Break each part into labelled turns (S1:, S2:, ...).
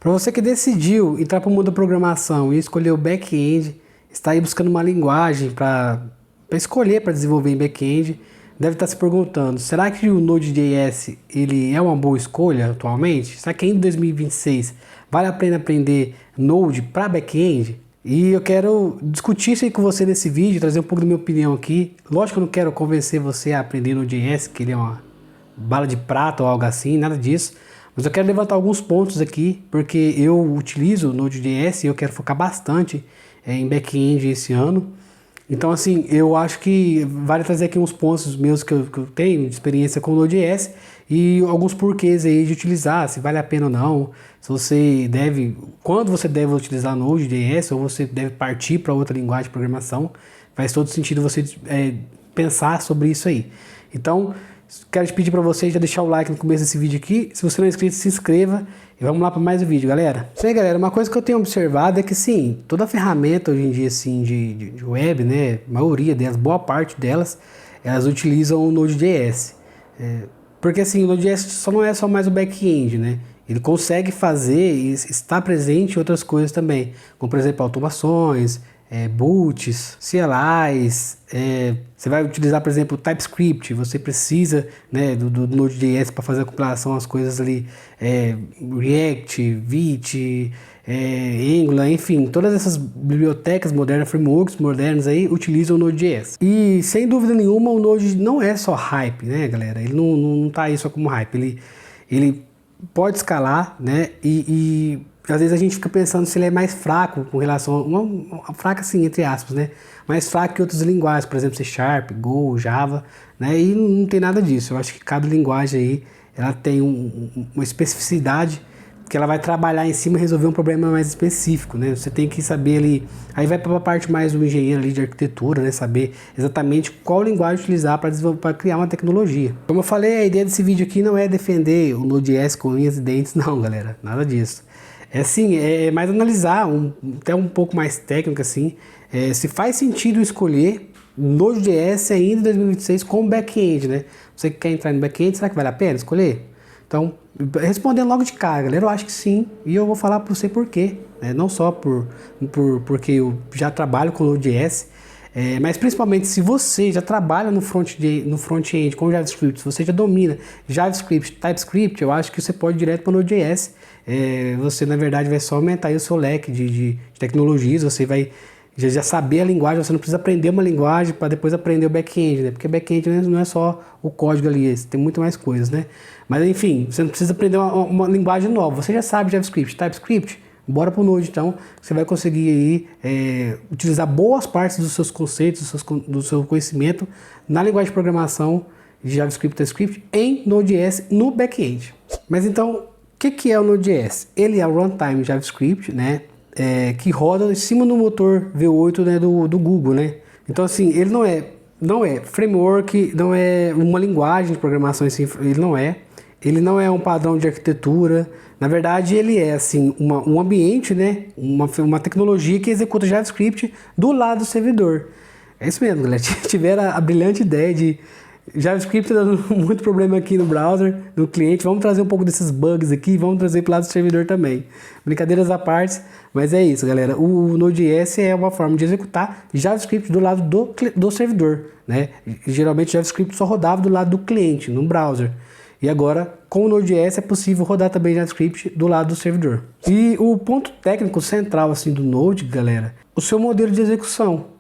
S1: Para você que decidiu entrar para o mundo da programação e escolher o back-end, está aí buscando uma linguagem para escolher para desenvolver em back-end, deve estar se perguntando, será que o Node.js ele é uma boa escolha atualmente? Será que em 2026 vale a pena aprender Node para back-end? E eu quero discutir isso aí com você nesse vídeo, trazer um pouco da minha opinião aqui. Lógico que eu não quero convencer você a aprender Node.js, que ele é uma bala de prata ou algo assim, nada disso. Mas eu quero levantar alguns pontos aqui, porque eu utilizo o Node.js e eu quero focar bastante em back-end esse ano. Então, assim, eu acho que vale trazer aqui uns pontos meus que eu tenho de experiência com o Node.js e alguns porquês aí de utilizar, se vale a pena ou não, se você deve, quando você deve utilizar Node.js ou você deve partir para outra linguagem de programação. Faz todo sentido você pensar sobre isso aí. Então, quero te pedir para você já deixar o like no começo desse vídeo aqui. Se você não é inscrito, se inscreva. E vamos lá para mais um vídeo, galera. Isso aí, galera. Uma coisa que eu tenho observado é que, sim, toda ferramenta hoje em dia, assim, de web, né? A maioria delas, boa parte delas, elas utilizam o Node.js. Porque, assim, o Node.js só não é só mais o back-end, né? Ele consegue fazer e está presente em outras coisas também. Como, por exemplo, automações, boots, CLIs, você vai utilizar, por exemplo, TypeScript, você precisa, né, do Node.js para fazer a compilação das coisas ali, React, Vite, Angular, enfim, todas essas bibliotecas modernas, frameworks modernos aí utilizam o Node.js. E sem dúvida nenhuma o Node não é só hype, né, galera? Ele não tá aí só como hype, ele pode escalar, né, e às vezes a gente fica pensando se ele é mais fraco com relação a uma fraca assim, entre aspas, né? Mais fraco que outras linguagens, por exemplo, C Sharp, Go, Java, né? E não tem nada disso. Eu acho que cada linguagem aí, ela tem uma especificidade que ela vai trabalhar em cima e resolver um problema mais específico, né? Você tem que saber ali, aí vai para a parte mais do engenheiro ali de arquitetura, né? Saber exatamente qual linguagem utilizar para criar uma tecnologia. Como eu falei, a ideia desse vídeo aqui não é defender o Node.js com unhas e dentes, não, galera, nada disso. É assim, é mais analisar, até um pouco mais técnico assim, se faz sentido escolher Node.js ainda em 2026 com back-end, né? Você que quer entrar no back-end, será que vale a pena escolher? Então, respondendo logo de cara, galera, eu acho que sim, e eu vou falar para você por quê, né? Não só porque eu já trabalho com Node.js, mas principalmente se você já trabalha no front-end com JavaScript, se você já domina JavaScript, TypeScript, eu acho que você pode ir direto para o Node.js. Você na verdade vai só aumentar aí o seu leque de tecnologias, você vai já saber a linguagem, você não precisa aprender uma linguagem para depois aprender o back-end, né? Porque back-end não é só o código ali, tem muito mais coisas, né? Mas enfim, você não precisa aprender uma linguagem nova, você já sabe JavaScript, TypeScript, bora pro Node então, você vai conseguir aí utilizar boas partes dos seus conceitos, do seu conhecimento na linguagem de programação de JavaScript e TypeScript em Node.js no back-end. Mas então, o que é o Node.js? Ele é o runtime JavaScript, né? Que roda em cima do motor V8, né, do Google, né? Então assim, ele não é framework, não é uma linguagem de programação assim, ele não é um padrão de arquitetura. Na verdade, ele é assim um ambiente, né, uma tecnologia que executa JavaScript do lado do servidor. É isso mesmo, galera. Tiveram a brilhante ideia de JavaScript dando muito problema aqui no browser, no cliente. Vamos trazer um pouco desses bugs aqui e vamos trazer para o lado do servidor também. Brincadeiras à parte, mas é isso, galera. O Node.js é uma forma de executar JavaScript do lado do servidor, né? Geralmente JavaScript só rodava do lado do cliente, no browser. E agora, com o Node.js é possível rodar também JavaScript do lado do servidor. E o ponto técnico central assim do Node, galera, o seu modelo de execução.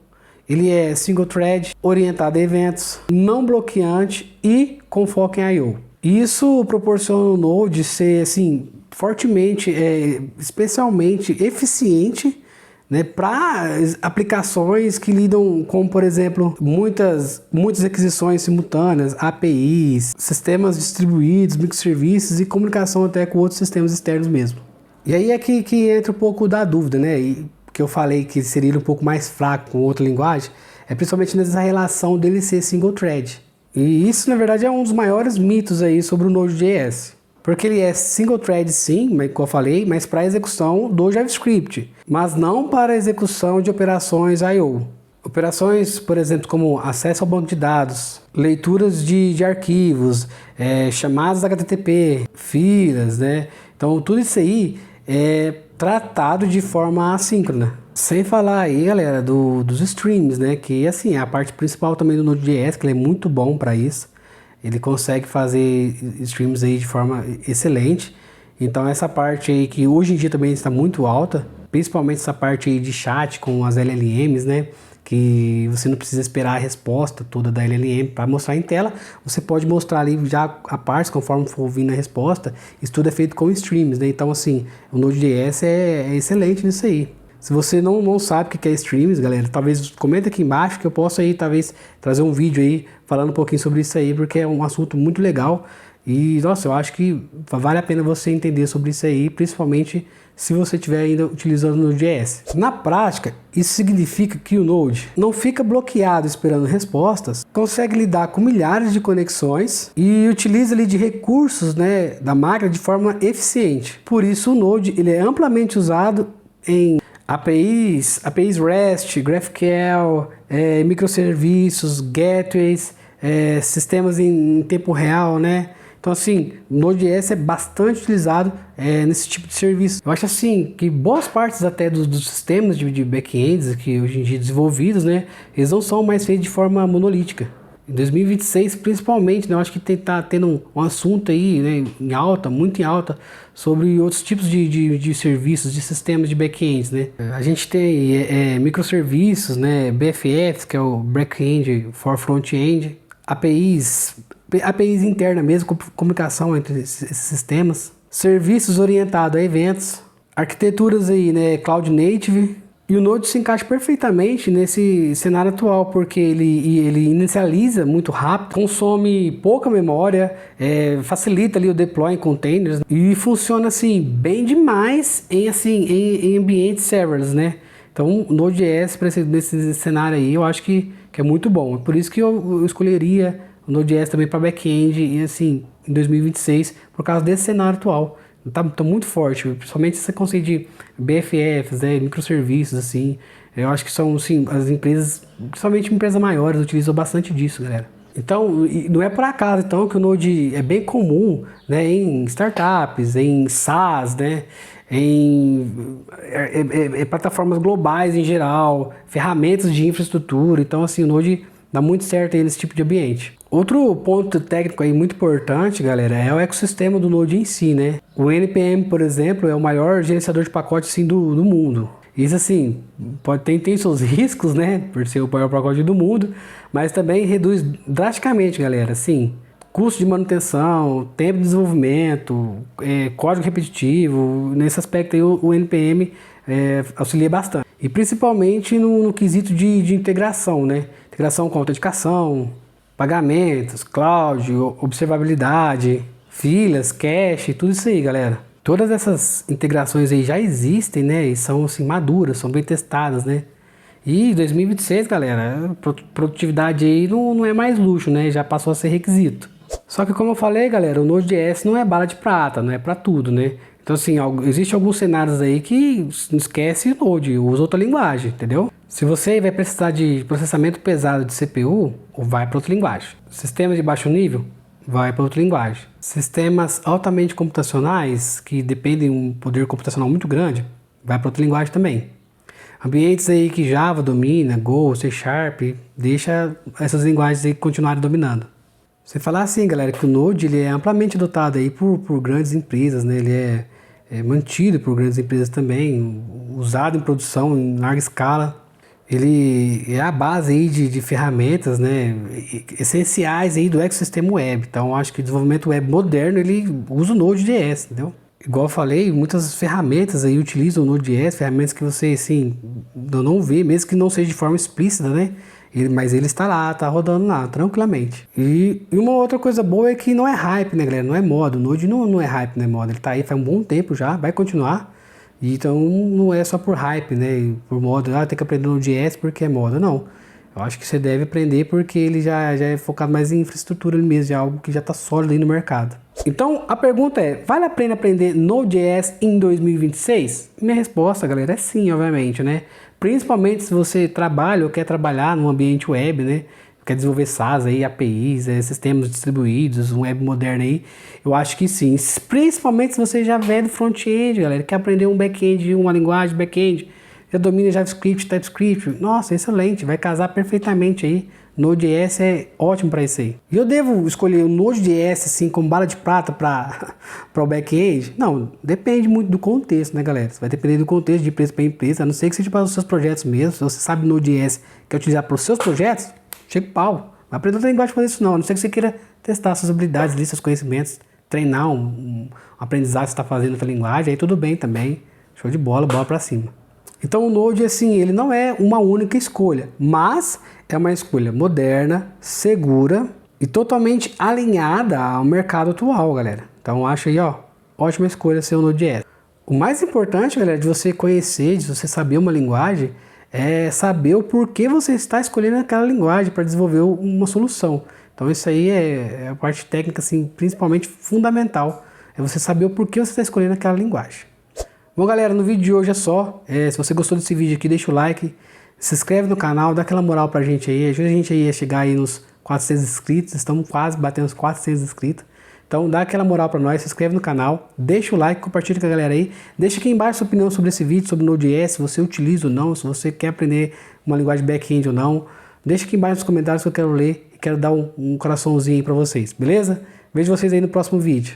S1: Ele é single thread, orientado a eventos, não bloqueante e com foco em I/O. Isso proporciona o Node ser assim, fortemente, especialmente eficiente, né, para aplicações que lidam com, por exemplo, muitas requisições simultâneas, APIs, sistemas distribuídos, microserviços e comunicação até com outros sistemas externos mesmo. E aí é que entra um pouco da dúvida, né? Que eu falei que seria um pouco mais fraco com outra linguagem, é principalmente nessa relação dele ser single thread. E isso, na verdade, é um dos maiores mitos aí sobre o Node.js. Porque ele é single thread sim, como eu falei, mas para execução do JavaScript, mas não para execução de operações I/O. Operações, por exemplo, como acesso ao banco de dados, leituras de arquivos, chamadas HTTP, filas, né? Então, tudo isso aí é tratado de forma assíncrona. Sem falar aí, galera, dos streams, né? Que assim, é a parte principal também do Node.js, que ele é muito bom para isso. Ele consegue fazer streams aí de forma excelente. Então essa parte aí que hoje em dia também está muito alta, principalmente essa parte aí de chat com as LLMs, né? Que você não precisa esperar a resposta toda da LLM para mostrar em tela, você pode mostrar ali já a parte conforme for ouvindo a resposta. Isso tudo é feito com streams, né? Então assim, o Node.js é excelente nisso aí. Se você não sabe o que é streams, galera, talvez comenta aqui embaixo que eu possa aí talvez trazer um vídeo aí falando um pouquinho sobre isso aí, porque é um assunto muito legal. E, nossa, eu acho que vale a pena você entender sobre isso aí, principalmente se você estiver ainda utilizando o Node.js. Na prática, isso significa que o Node não fica bloqueado esperando respostas, consegue lidar com milhares de conexões e utiliza ali de recursos, né, da máquina de forma eficiente. Por isso, o Node ele é amplamente usado em APIs REST, GraphQL, microserviços, gateways, sistemas em tempo real, né? Então assim, o Node.js é bastante utilizado nesse tipo de serviço. Eu acho assim que boas partes até dos sistemas de back-ends que hoje em dia desenvolvidos, né, eles não são mais feitos de forma monolítica. Em 2026, principalmente, né, eu acho que tá tendo um assunto aí, né, em alta, muito em alta, sobre outros tipos de serviços, de sistemas de back-ends, né. A gente tem microserviços, né, BFFs, que é o Back-end for Front-end, APIs interna mesmo, comunicação entre esses sistemas, serviços orientados a eventos, arquiteturas aí, né, Cloud Native. E o Node se encaixa perfeitamente nesse cenário atual, porque ele inicializa muito rápido, consome pouca memória, facilita ali o deploy em containers e funciona assim bem demais em ambientes serverless, né? Então o Node.js nesse cenário aí eu acho que é muito bom. Por isso que eu escolheria o Node.js também para back-end e assim em 2026 por causa desse cenário atual. Tá muito forte, principalmente esse conceito de BFFs, né, microserviços, assim. Eu acho que são, assim, as empresas, principalmente empresas maiores, utilizam bastante disso, galera. Então, não é por acaso, então, que o Node é bem comum, né, em startups, em SaaS, né, em plataformas globais em geral, ferramentas de infraestrutura. Então, assim, o Node dá muito certo aí nesse tipo de ambiente. Outro ponto técnico aí muito importante, galera, é o ecossistema do Node em si, né? O NPM, por exemplo, é o maior gerenciador de pacotes assim, do mundo. Isso assim, tem seus riscos, né? Por ser o maior pacote do mundo, mas também reduz drasticamente, galera, assim, custo de manutenção, tempo de desenvolvimento, código repetitivo. Nesse aspecto aí o NPM auxilia bastante. E principalmente no quesito de integração, né? Integração com autenticação, pagamentos, cloud, observabilidade, filas, cache, tudo isso aí, galera. Todas essas integrações aí já existem, né? E são assim maduras, são bem testadas, né? E 2026, galera, produtividade aí não é mais luxo, né? Já passou a ser requisito. Só que como eu falei, galera, o Node.js não é bala de prata, não é para tudo, né? Então assim, existem alguns cenários aí que não esquece o Node, usa outra linguagem, entendeu? Se você vai precisar de processamento pesado de CPU, vai para outra linguagem. Sistemas de baixo nível, vai para outra linguagem. Sistemas altamente computacionais, que dependem de um poder computacional muito grande, vai para outra linguagem também. Ambientes aí que Java domina, Go, C Sharp, deixa essas linguagens aí continuarem dominando. Você falar assim, galera, que o Node ele é amplamente adotado aí por grandes empresas, né? Ele é mantido por grandes empresas também, usado em produção em larga escala. Ele é a base aí de ferramentas, né, essenciais aí do ecossistema web. Então, acho que o desenvolvimento web moderno, ele usa o Node.js, entendeu? Igual eu falei, muitas ferramentas aí utilizam o Node.js, ferramentas que você, assim, não vê, mesmo que não seja de forma explícita, né? Mas ele está lá, tá rodando lá, tranquilamente. E uma outra coisa boa é que não é hype, né, galera? Não é moda. O Node não é hype, não é moda. Ele tá aí faz um bom tempo já, vai continuar. Então não é só por hype, né? Por moda, tem que aprender Node.js porque é moda. Não. Eu acho que você deve aprender porque ele já é focado mais em infraestrutura mesmo, já é algo que já está sólido aí no mercado. Então a pergunta é, vale a pena aprender Node.js em 2026? Minha resposta, galera, é sim, obviamente, né? Principalmente se você trabalha ou quer trabalhar num ambiente web, né? quer desenvolver SaaS aí, APIs, sistemas distribuídos, um web moderno aí, eu acho que sim. Principalmente se você já vem do front-end, galera, quer aprender um back-end, uma linguagem back-end, já domina JavaScript, TypeScript, nossa, excelente, vai casar perfeitamente aí. Node.js é ótimo para isso aí. E eu devo escolher o Node.js assim como bala de prata para o back-end? Não, depende muito do contexto, né, galera? Vai depender do contexto de empresa para empresa, a não ser que seja para os seus projetos mesmo. Se você sabe Node.js quer utilizar para os seus projetos, chega o pau. Não aprenda outra linguagem para fazer isso não, a não ser que você queira testar suas habilidades ali, seus conhecimentos, treinar um aprendizado que você está fazendo outra linguagem, aí tudo bem também. Show de bola, bola para cima. Então o Node, assim, ele não é uma única escolha, mas é uma escolha moderna, segura e totalmente alinhada ao mercado atual, galera. Então acho aí, ó, ótima escolha ser o Node.js. O mais importante, galera, de você conhecer, de você saber uma linguagem, é saber o porquê você está escolhendo aquela linguagem para desenvolver uma solução. Então isso aí é a parte técnica, assim, principalmente fundamental, é você saber o porquê você está escolhendo aquela linguagem. Bom, galera, no vídeo de hoje é só. Se você gostou desse vídeo aqui, deixa o like, se inscreve no canal, dá aquela moral pra gente aí, ajuda a gente aí a chegar aí nos 400 inscritos, estamos quase batendo os 400 inscritos. Então dá aquela moral pra nós, se inscreve no canal, deixa o like, compartilha com a galera aí, deixa aqui embaixo sua opinião sobre esse vídeo, sobre Node.js, se você utiliza ou não, se você quer aprender uma linguagem back-end ou não. Deixa aqui embaixo nos comentários que eu quero ler e quero dar um coraçãozinho aí pra vocês, beleza? Vejo vocês aí no próximo vídeo.